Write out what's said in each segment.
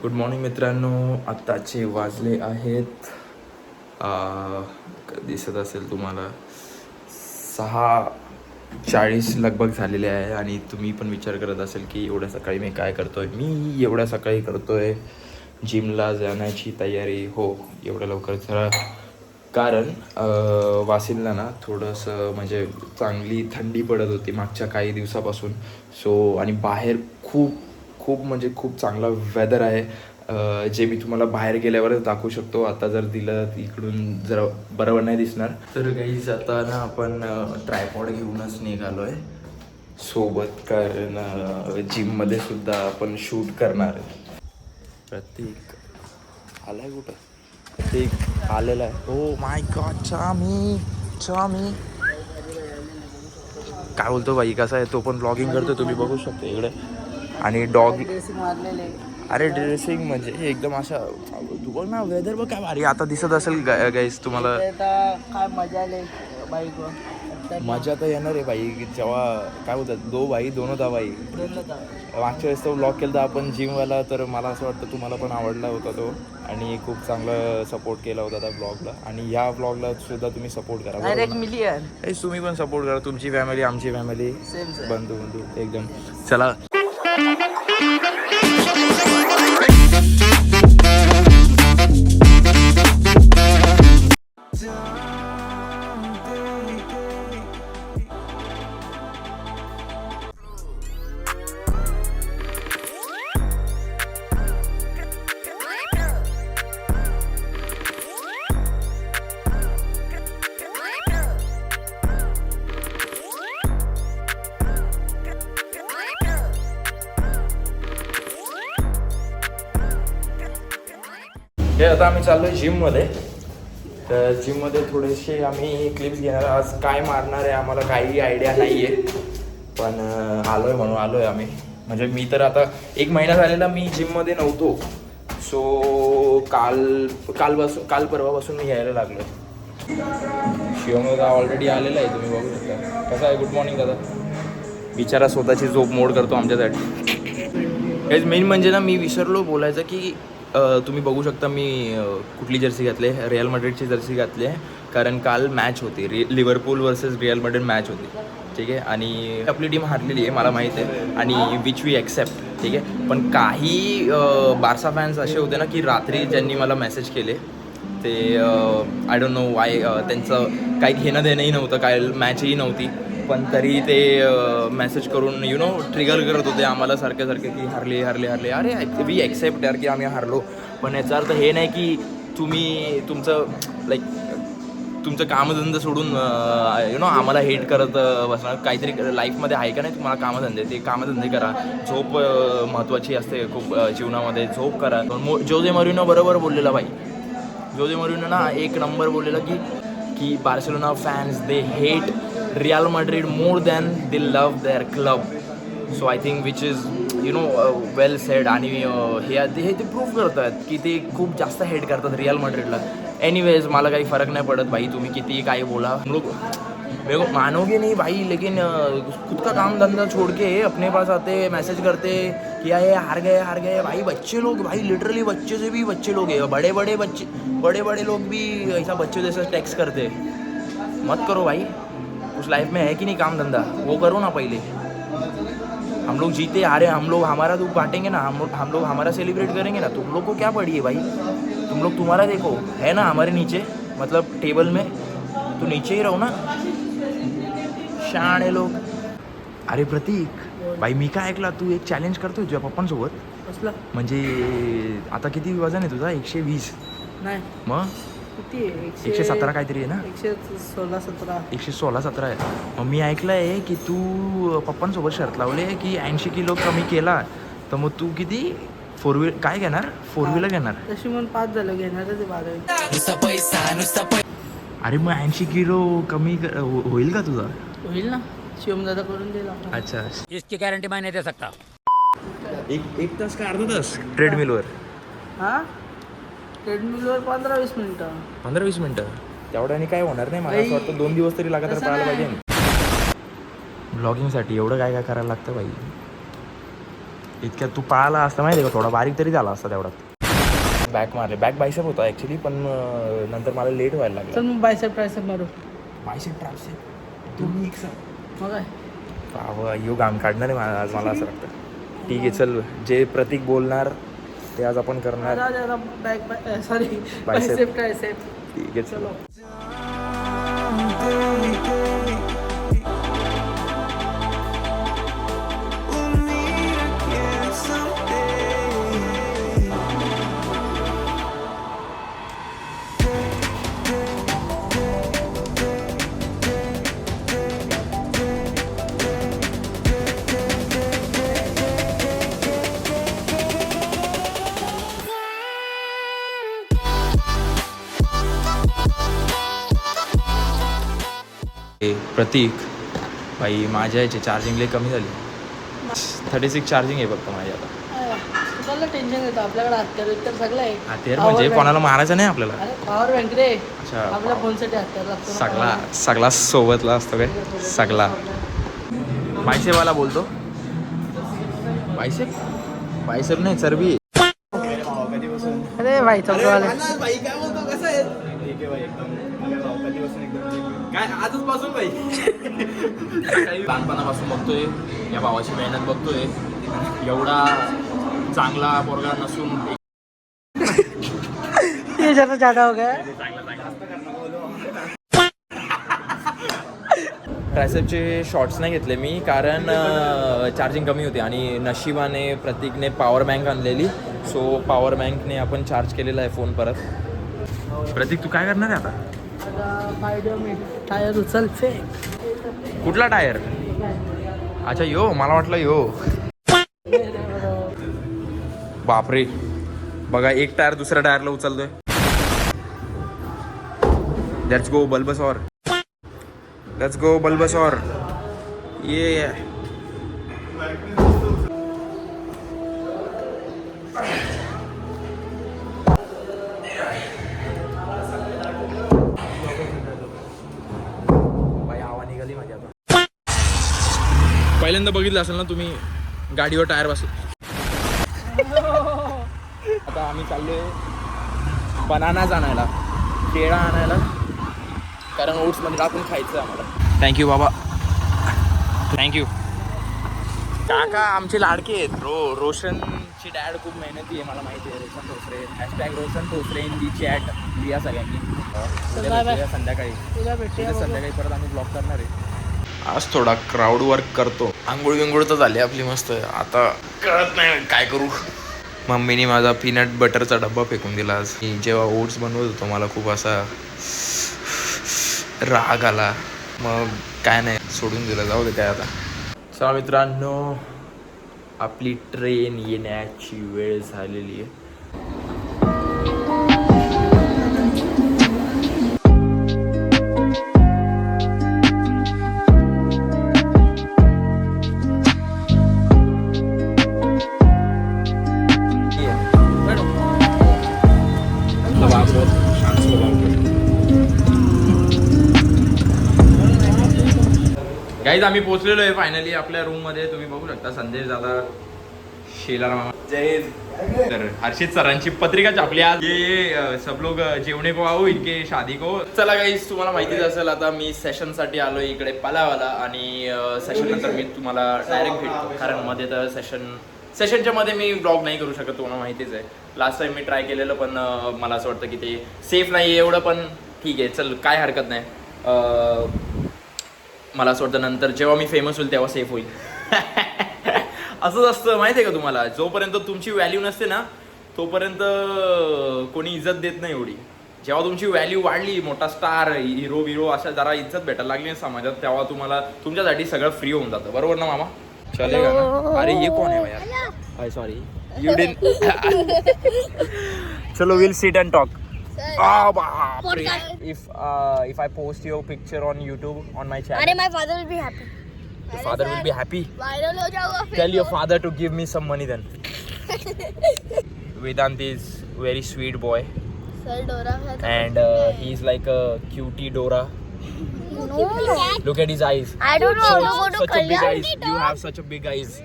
Good morning मित्रांनो. आत्ताचे वाजले आहेत दिसत असेल तुम्हाला 6:40 लगभग झालेले आहे. आणि तुम्ही पण विचार करत असेल की एवढ्या सकाळी मी काय करतोय. मी एवढ्या सकाळी करतोय जिमला जाण्याची तयारी. हो, एवढ्या लवकर जरा कारण वाशिमला ना थोडंसं म्हणजे चांगली थंडी पडत होती मागच्या काही दिवसापासून. सो आणि बाहेर खूप खूप म्हणजे खूप चांगला वेदर आहे, जे मी तुम्हाला बाहेर गेल्यावरच दाखवू शकतो. आता जर दिलं इकडून जरा बरोबर नाही दिसणार. तर गाईज आता ना आपण ट्रायपॉड घेऊनच निघालो आहे सोबत, कारण जिममध्ये सुद्धा आपण शूट करणार आहे. प्रतीक आलाय कुठं? प्रतीक आलेला आहे. हो माय गॉड, चामी काय बोलतो बाई, कसा आहे तो पण ब्लॉगिंग करतो, तुम्ही बघू शकता इकडे. आणि डॉग अरे ड्रेसिंग म्हणजे एकदम अशा तू बघ ना, वेदर बघ काय भारी आता दिसत असेल गाईस तुम्हाला. काय मजा आली बाईक मजा तर येणार आहे बाई, जेव्हा काय बोलतात दो भाई दोनों दवाई. मागच्या वेळेस तो ब्लॉग केला तर आपण जिमवाला, तर मला असं वाटतं तुम्हाला पण आवडला होता तो आणि खूप चांगला सपोर्ट केला होता त्या ब्लॉगला. आणि ह्या ब्लॉगला सुद्धा तुम्ही सपोर्ट करा. डायरेक्ट मिलियन तुम्ही पण सपोर्ट करा, तुमची फॅमिली आमची फॅमिली बंधू एकदम. चला हे आता आम्ही चाललो आहे जिममध्ये. तर जिममध्ये थोडेसे आम्ही क्लिप्स घेणार. आज काय मारणार आहे आम्हाला काही आयडिया नाही आहे, पण आलो आहे म्हणून आलो आहे आम्ही. म्हणजे मी तर आता 1 महिना झालेला मी जिममध्ये नव्हतो. सो काल परवापासून मी यायला लागलो. शिवम दादा ऑलरेडी आलेला आहे, तुम्ही बघू शकता. कसा आहे? गुड मॉर्निंग दादा. बिचारा स्वतःची झोप मोड करतो आमच्यासाठी. हेच मेन म्हणजे ना, मी विसरलो बोलायचं की तुम्ही बघू शकता मी कुठली जर्सी घातली आहे. रिअल मॅड्रिडची जर्सी घातली आहे, कारण काल मॅच होती. Liverpool versus real Madrid match होती, ठीक आहे. आणि आपली टीम हारलेली आहे मला माहीत आहे, आणि विच वी ॲक्सेप्ट, ठीक आहे. पण काही बार्सा फॅन्स असे होते ना की रात्री ज्यांनी मला मेसेज केले ते आय डोंट नो वाय, त्यांचं काही घेणं देणंही नव्हतं, काय मॅचही नव्हती, पण तरी ते मेसेज करून ट्रिगर करत होते आम्हाला सारखे की हारले. अरे वी ॲक्सेप्ट यार की आम्ही हारलो, पण याचा अर्थ हे नाही की तुम्ही तुमचं कामधंदा सोडून आम्हाला हेट करत बसणार. काहीतरी लाईफमध्ये आहे का नाही तुम्हाला कामधंदे, ते कामधंदे करा. झोप महत्त्वाची असते खूप जीवनामध्ये, झोप करा. जोजे मॉरिनो बरोबर बोललेला बाई. जोजे मॉरिनो ना 1 नंबर बोललेला की Barcelona fans they hate Real Madrid more than they love their club. So I think which is well said. आणि हे ते प्रूफ करतात की ते खूप जास्त हेट करतात रिअल मॅड्रिडला. एनीवेज मला काही फरक नहीं पड़त भाई, तुम्हें कितनी काही बोला, हम लोग मेरे को मानोगे नहीं भाई, लेकिन खुद का काम धंधा छोड़ के अपने पास आते मैसेज करते कि ये हार गए भाई. बच्चे लोग भाई, लिटरली बच्चे से भी बच्चे लोग हैं, बड़े लोग भी ऐसा बच्चे जैसा टेक्स्ट करते. मत करो भाई, उस लाइफ में है कि नहीं काम धंधा, वो करो ना पहले. हम लोग जीते हारे, हम लोग हमारा दुख बांटेंगे ना, हम लोग हमारा सेलिब्रेट करेंगे ना. तुम लोग को क्या पड़ी है भाई, तुम लोग तुम्हारा देखो है ना हमारे नीचे, मतलब टेबल में, तो नीचे ही रहो ना, शाणे लोग. अरे प्रतीक भाई, मी काय ऐकला तू एक चॅलेंज करतोय तुझ्या पप्पांसोबत. कसला? म्हणजे आता किती वजन आहे तुझा? 120 नाही, मग किती आहे? 117 काहीतरी आहे ना. 116-17 आहे. मग मी ऐकलं आहे की तू पप्पांसोबत शर्त लावले की 80 किलो कमी केला तर मग तू किती 4 व्हीलर काय घेणार? 4 व्हीलर घेणार. तशी म्हणून 5 झालं, घेणार ते 12. अरे मग 80 किलो कमी होईल का तुझा? होईल ना, शिवम दादा करून दिला. अच्छा, इसकी गारंटी मैं नहीं दे सकता. एक तास का अर्धा तास ट्रेडमिलवर? हां, ट्रेडमिलवर 15-20 मिनिटं. 15-20 मिनिटं तेवढ्याने काय होणार नाही. मला असं वाटतं 2 दिवस तरी लगातार पळायला पाहिजे ब्लॉगिंगसाठी. एवढं काय करायला लागतं बाई. इतक्यात तू पळाला असता माहिती आहे का, थोडा बारीक तरी झाला असता तेवढ्यात. बॅक मारले, बॅक बायसेप होता ॲक्च्युली, पण नंतर मला लेट व्हायला चल लागला. मग बायसेप ट्रायसेप मारू. बायसेप ट्रायसेप तुम्ही एक मग काय बाबा यो घाम काढणार आहे आज मला असं वाटतं. ठीक आहे चल, जे प्रतीक बोलणार ते आज आपण करणार. Back sorry bicep tricep. ठीक आहे चलो. प्रतीक भाई, माझ्या याची चार्जिंग लई कमी झाली. 36 चार्जिंग आहे फक्त माझी आता. तुला टेन्शन येतं, आपल्याकडे हत्यार सगळं आहे. हत्यार म्हणजे कोणाला मारायचं नाही आपल्याला. अरे पॉवर बँक रे, अच्छा, आपल्या फोनसाठी हत्यार लागतो ना. सगळा सोबतला असतो काय सगळा. बायसेपवाला बोलतो. बायसेप नाही चरबी. अरे भाई चौकवाले काय आजच पासून भाई लहानपणापासून बघतोय या भावाची मेहनत बघतोय. एवढा चांगला पोरगा नसून ये जरा ज्यादा हो गया. ट्रायसेपचे शॉर्ट्स नाही घेतले मी, कारण चार्जिंग कमी होती आणि नशिबाने प्रतीकने पॉवर बँक आणलेली. सो पॉवर बँकने आपण चार्ज केलेला आहे फोन परत. प्रतीक तू काय करणार आहे आता? टायर उचल फेक. कुठला टायर? अच्छा यो, मला वाटलं यो. बापरे, बघा एक टायर दुसऱ्या टायरला उचलतोय. Let's go Bulbasaur, let's go Bulbasaur. ये पहिल्यांदा बघितलं असेल ना तुम्ही गाडीवर टायर बसला. आता आम्ही चाललोय बनानाच आणायला, केळा आणायला, कारण ओट्समध्ये टाकून खायचं आम्हाला. थँक्यू बाबा, थँक्यू. काका आमचे लाडके आहेत. रोशनची डॅड खूप मेहनती आहे, मला माहिती आहे. Roshan Thosare, hashtag Roshan Thosare in the chat लिहा सगळ्यांनी. संध्याकाळी संध्याकाळी परत आम्ही ब्लॉग करणार आहे. आज थोडा क्राऊड वर्क करतो. आंघोळ विंघोळ तर झाली आपली मस्त. आता कळत नाही काय करू. मम्मीने माझा पीनट बटरचा डब्बा फेकून दिला आज. मी जेव्हा ओट्स बनवत होतो मला खूप असा राग आला, मग काय नाही सोडून दिलं, जाऊ दे काय आता. चला मित्रांनो, आपली ट्रेन येण्याची वेळ झालेली आहे. गाईज आम्ही पोहोचलेलो आहे फायनली आपल्या रूम मध्ये. तुम्ही बघू शकता संदेश दादा, शेलार मामा, जय तर हर्षित सरांची पत्रिका छापली आज. ये सब लोग जेवणे को आओ, इनके शादी को. चला गाईज, तुम्हाला माहितीच असेल आता मी सेशन साठी आलोय इकडे पलावाला, आणि सेशन नंतर मी तुम्हाला डायरेक्ट भेटतो, कारण मध्ये तर सेशनच्या मध्ये मी ब्लॉग नाही करू शकत, तुम्हाला माहितीच आहे. लास्ट टाइम मी ट्राय केलेलं, पण मला असं वाटतं की ते सेफ नाही आहे एवढं, पण ठीक आहे चल काय हरकत नाही. मला असं वाटतं नंतर जेव्हा मी फेमस होईल तेव्हा सेफ होईल. असंच असतं माहिती आहे का तुम्हाला. जोपर्यंत तुमची व्हॅल्यू नसते ना तोपर्यंत कोणी इज्जत देत नाही एवढी. जेव्हा तुमची व्हॅल्यू वाढली, मोठा स्टार, हिरो अशा जरा इज्जत भेटायला लागली ना समाजात, तेव्हा तुम्हाला तुमच्यासाठी सगळं फ्री होऊन जातं. बरोबर ना मामा? चलेगा ना? अरे ये कोण आहे यार? I sorry you didn't. चलो will sit and talk. Oh, baapre. If I post your picture on YouTube on my channel, my father will be happy. your father will be happy. Viral ho jaऊंगा फिर. Tell your father to give me some money then. Vedant is very sweet boy, Sir Dora है तो. and he's like a cutie Dora. No. Look at his eyes. I don't know. So, Go to such a big eyes. Kalyan. You have such a big eyes.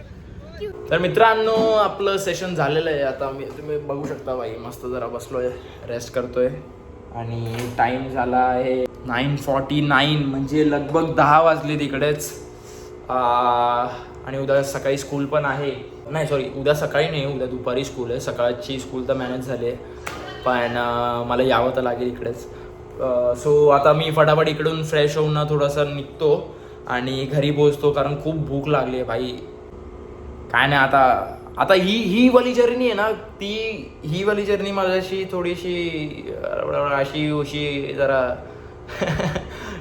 Thank you. तर मित्रांनो आपलं session झालेलं आहे आता. तुम्ही बघू शकता बाई मस्त जरा बसलोय रेस्ट करतोय आणि टाइम झाला आहे 9:49 म्हणजे लगभग 10 वाजले तिकडेच. आणि उद्या सकाळी स्कूल पण आहे. नाही सॉरी, उद्या सकाळी नाही, उद्या दुपारी स्कूल आहे. सकाळची स्कूल तर मॅनेज झाली आहे पण मला यावं तर लागेल इकडेच. सो आता मी फटाफट इकडून फ्रेश होऊन ना थोडंसं निघतो आणि घरी पोहोचतो कारण खूप भूक लागली आहे भाई. काय नाही आता ही वाली जर्नी आहे ना, ही वाली जर्नी माझ्याशी थोडीशी अशी जरा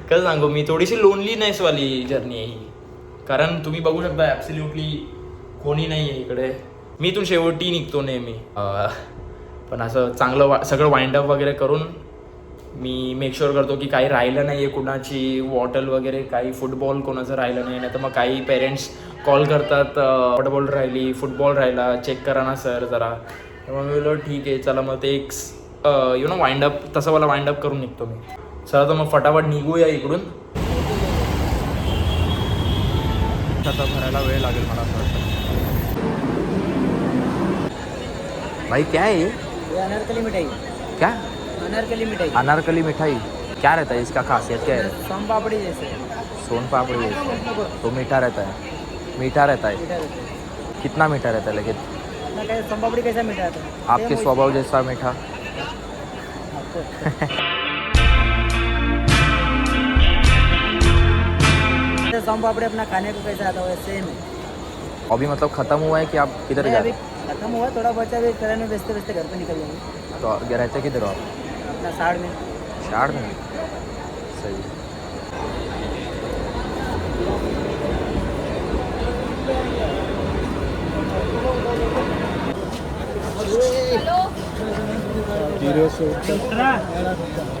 कसं सांगू मी, थोडीशी लोनलीनेसवाली जर्नी आहे ही. कारण तुम्ही बघू शकता ॲब्सल्युटली कोणी नाही आहे इकडे. मी इथून शेवटी निघतो नेहमी पण असं चांगलं सगळं वाइंडअप वगैरे करून मी मेक शुअर करतो की काही राहिलं नाही आहे कुणाची बॉटल वगैरे, काही फुटबॉल कोणाचं राहिलं नाही तर मग काही पेरेंट्स कॉल करतात फुटबॉल राहिली, फुटबॉल राहिला, चेक करा ना सर जरा. तर मग मी बोललो ठीक आहे चला, मग ते एक वाइंडअप तसं मला वाइंडअप करून निघतो मी. चला तर मग फटाफट निघूया इकडून. आता भरायला वेळ लागेल मला असं वाटतं. भाई क्या है ये? अनारकली मिठाई. क्या? अनारकली मिठाई. अनारकली मिठाई क्या रहता है इसका, खासियत क्या है? सोन पापड़ी जैसे. सोन पापड़ी है तो मीठा रहता है. मीठा रहता है. मीठा रहता है. कितना मीठा रहता है लेकिन? अपना क्या सोन पापड़ी कैसा मीठा रहता है? आपके स्वभाव जैसा मीठा. सोन पापड़ी अपना खाने को कैसा आता है सेम है. अभी मतलब खत्म हुआ है कि आप किधर नहीं, जा अभी रहे हैं? खत्म हुआ, थोड़ा बचा अभी ट्रेन में बेचते बेचते घर पे निकल जाएंगे. तो रहते किधर हो आप? अपना साड़ में. शाड़ में. सही.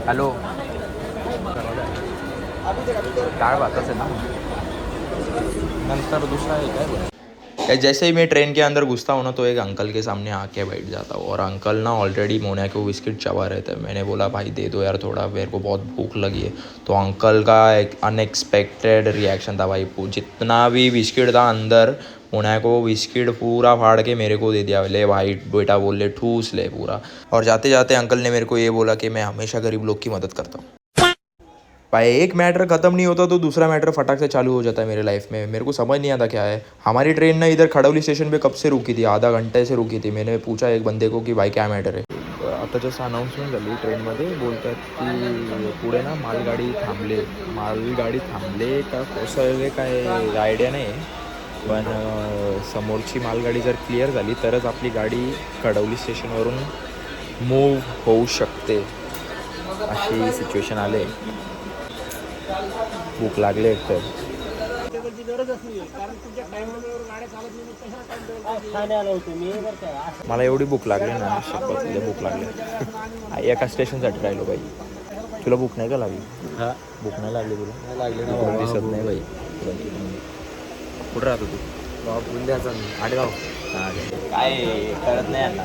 हॅलो. डाळ भातच आहे ना, नंतर दूसरा है क्या? जैसे ही मैं ट्रेन के अंदर घुसता हूँ ना तो एक अंकल के सामने आके बैठ जाता हूँ और अंकल ना ऑलरेडी मोना को बिस्किट चबा रहे थे. मैंने बोला भाई दे दो यार थोड़ा, मेरे को बहुत भूख लगी है. तो अंकल का एक अनएक्सपेक्टेड रिएक्शन था भाई. जितना भी बिस्किट था अंदर, मोना को बिस्किट पूरा फाड़ के मेरे को दे दिया. ले भाई बेटा बोल ले, ठूस ले पूरा. और जाते जाते अंकल ने मेरे को ये बोला कि मैं हमेशा गरीब लोग की मदद करता हूँ. भाई एक मैटर ख़त्म नहीं होता तो दूसरा मैटर फटाक से चालू हो जाता है मेरे लाइफ में. मेरे को समझ नहीं आता क्या है. हमारी ट्रेन ना इधर खड़ौली स्टेशन पे कब से रुकी थी, आधा घंटे से रुकी थी. मैंने पूछा एक बंदे को की भाई क्या मॅटर आहे. आता जसं अनाऊन्समेंट झाली ट्रेनमध्ये, बोलतात की पुढे ना मालगाडी थांबले का कोसळले काय आयडिया नाही. पण समोरची मालगाडी जर क्लिअर झाली तरच आपली गाडी खडवली स्टेशनवरून मूव्ह होऊ शकते. अशी सिच्युएशन आले. भूक लागले एकतर. मला एवढी भूक लागली ना, शपथ भूक लागली. एका स्टेशनसाठी राहिलो बाई. तुला भूक नाही का लागली? भूक नाही लागली तुला? लागली ना, दिसत नाही बाई. कुठं राहतो तू? बुंद्याचा. आडगाव. काय कळत नाही आता.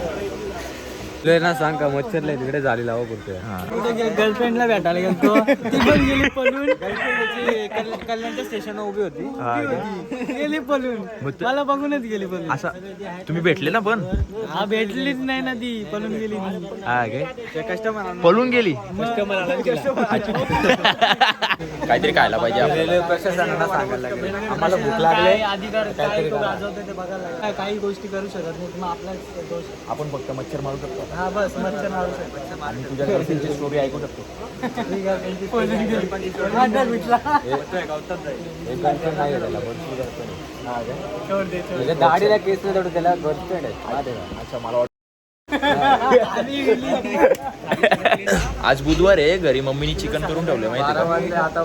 ना सांग का मच्छरला तिकडे झाली लावा पुरते. गर्लफ्रेंडला भेटायला गेलो, ती पण गेली पळून. कल्याणच्या स्टेशन उभी होती, गेली पळून. मला बघूनच गेली पळून. असा तुम्ही भेटले ना पण? हा भेटलीच नाही ना, ती पळून गेली. हा काय? कस्टमर पळून गेली. कस्टमर काहीतरी खायला पाहिजे. रेल्वे प्रशासनाला सांगायला लागेल आम्हाला भूक लागले. अधिकार काय तो गाजवतोय ते बघायला. काही गोष्टी करू शकत नाही, मग आपला दोष. आपण फक्त मच्छर मारू शकतो हा बस, मच्छर मारू शकतो. आणि तुझ्या गर्लफ्रेंडची स्टोरी ऐकू शकतो. एक गर्लफ्रेंड नाही त्याला, भरपूर गर्लफ्रेंड. दाढीला केस नाही, त्याला गर्लफ्रेंड आहे. अच्छा मला वाटतं आज बुधवार आहे, घरी मम्मीनी चिकन करून ठेवलं माहिती का?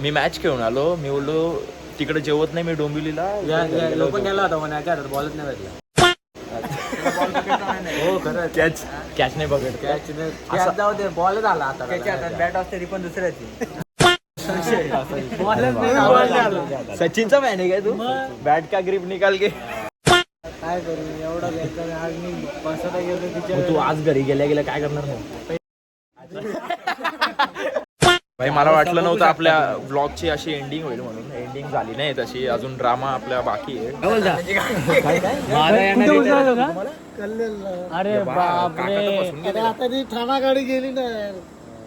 मी मॅच खेळून आलो. मी बोललो तिकडे जेवत नाही मी डोंबिवलीला. लोक गेला होता म्हणे, काय बॉलच नाही भेटला. हो खरं, कॅच नाही बघत. कॅच जाऊ दे, बॉल झाला आता. त्याच्या हातात बॅट असते ती पण दुसऱ्याची. सचिनचा मॅन आहे काय तू? बॅट का ग्रिप निकाल के. काय करू एवढं घ्यायचं. आज मी बसता गेलो तिच्या. तू आज घरी गेल्या काय करणार मग? भाई मला वाटलं नव्हतं आपल्या ब्लॉगची अशी एंडिंग होईल म्हणून. एंडिंग झाली नाही तशी, अजून ड्रामा आपल्या बाकी आहे. कुठे उतरवलं का? अरे बापरे, आता ती ठाणा गाडी गेली ना.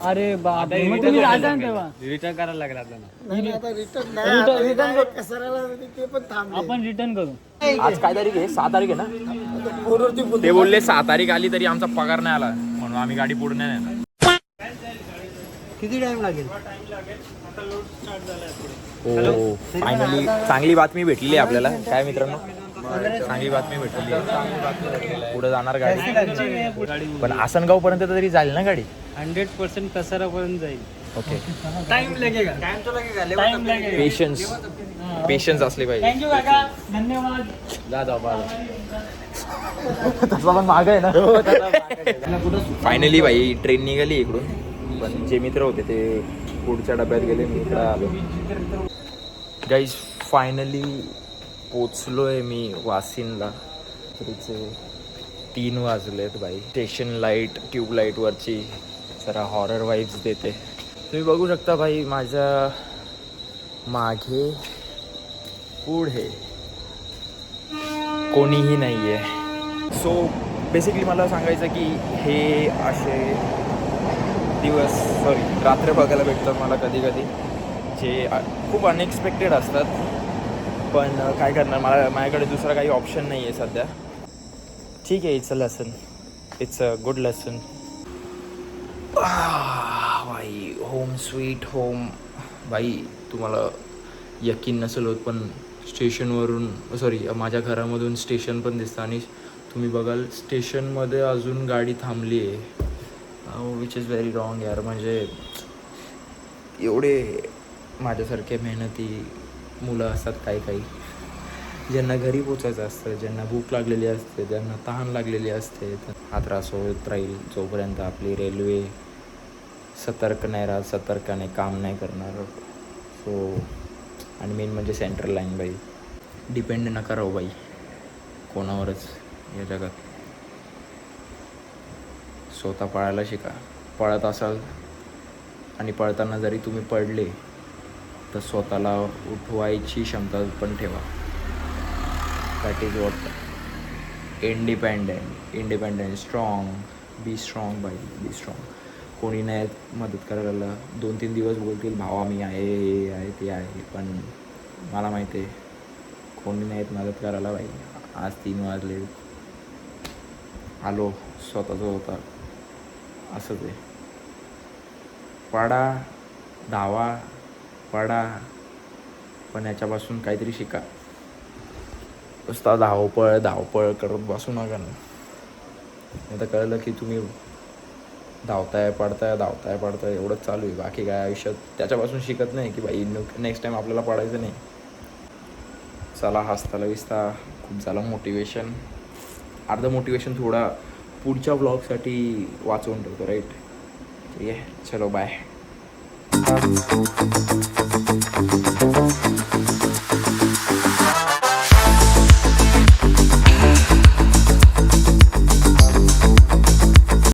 अरे बापरे, मग तुम्ही राजा ना तेव्हा. रिटर्न करायला लागला आपल्याला. नाही आता रिटर्न नाही कसरायला ते पण थांबले. आपण रिटर्न करू. आज काय तारीख आहे? 6 तारीख आहे ना. ते बोलले 6 तारीख आली तरी आमचा पगार नाही आला, म्हणून आम्ही गाडी पुढे नाही नेणार. किती टाइम लागेल? हो फायनली चांगली बातमी भेटलेली आहे आपल्याला. काय मित्रांनो, चांगली बातमी भेटलेली आहे. पुढे जाणार गाडी, पण आसनगाव पर्यंत तरी जाईल ना गाडी. 100% कसारापर्यंत जाईल. ओके. टाइम लागेगा. टाइम लागेगा. पेशन्स असले पाहिजे. थँक्यू काका, धन्यवाद. तसला पण माग आहे ना. फायनली भाई ट्रेन निघाली इकडून, पण जे मित्र होते ते पुढच्या डब्यात गेले, मी इकडं आलो. गाईज फायनली पोचलोय मी वासिनला. तरीचे 3 वाजलेत भाई. स्टेशन लाईट, ट्यूबलाईटवरची जरा हॉरर वाईब्स देते. तुम्ही बघू शकता भाई, माझ्या मागे पुढे कोणीही नाही आहे. सो बेसिकली मला सांगायचं की हे असे रात्र बघायला भेटतात मला कधी कधी, जे खूप अनएक्सपेक्टेड असतात. पण काय करणार, माझ्याकडे दुसरा काही ऑप्शन नाही आहे सध्या. ठीक आहे, it's a lesson, it's a good lesson. भाई होम स्वीट होम. भाई तुम्हाला यकीन नसेल होत, पण स्टेशनवरून माझ्या घरामधून स्टेशन पण दिसतं, आणि तुम्ही बघाल स्टेशनमध्ये अजून गाडी थांबली आहे. विच इज व्हेरी रॉंग यार. म्हणजे एवढे माझ्यासारखे मेहनती मुलं असतात काही ज्यांना घरी पोचायचं असतं, ज्यांना भूक लागलेली असते, ज्यांना तहान लागलेली असते. हा त्रास होत राहील जोपर्यंत आपली रेल्वे सतर्क नाही राहत, सतर्काने काम नाही करणार. सो आणि मेन म्हणजे सेंट्रल लाईन बाई, डिपेंड नका राहू बाई कोणावरच या जगात. स्वतः पळायला शिका. पळत असाल आणि पळताना जरी तुम्ही पडले तर स्वतःला उठवायची क्षमता पण ठेवा. That is what independent strong. Be strong बाई, बी स्ट्रॉंग. कोणी नाही मदत करायला. 2-3 दिवस बोलतील भावा मी आहे, हे आहे, ते आहे, पण मला माहिती आहे कोणी नाहीत मदत करायला बाई. आज 3 वाजले, आलो स्वतःचं होता. असंच आहे. पडा, धावा, पडा, पण याच्यापासून काहीतरी शिका. नुसता धावपळ करत बसू नका ना. आता कळलं की तुम्ही धावताय पडताय एवढंच चालू आहे, बाकी काय आयुष्यात त्याच्यापासून शिकत नाही की बाई नेक्स्ट टाईम आपल्याला पडायचं नाही. चला हसताला विसता खूप झालं मोटिवेशन. अर्धं मोटिवेशन थोडा पुढच्या व्लॉगसाठी वाचवून ठेवतो, राईट. ठीक आहे, चलो बाय.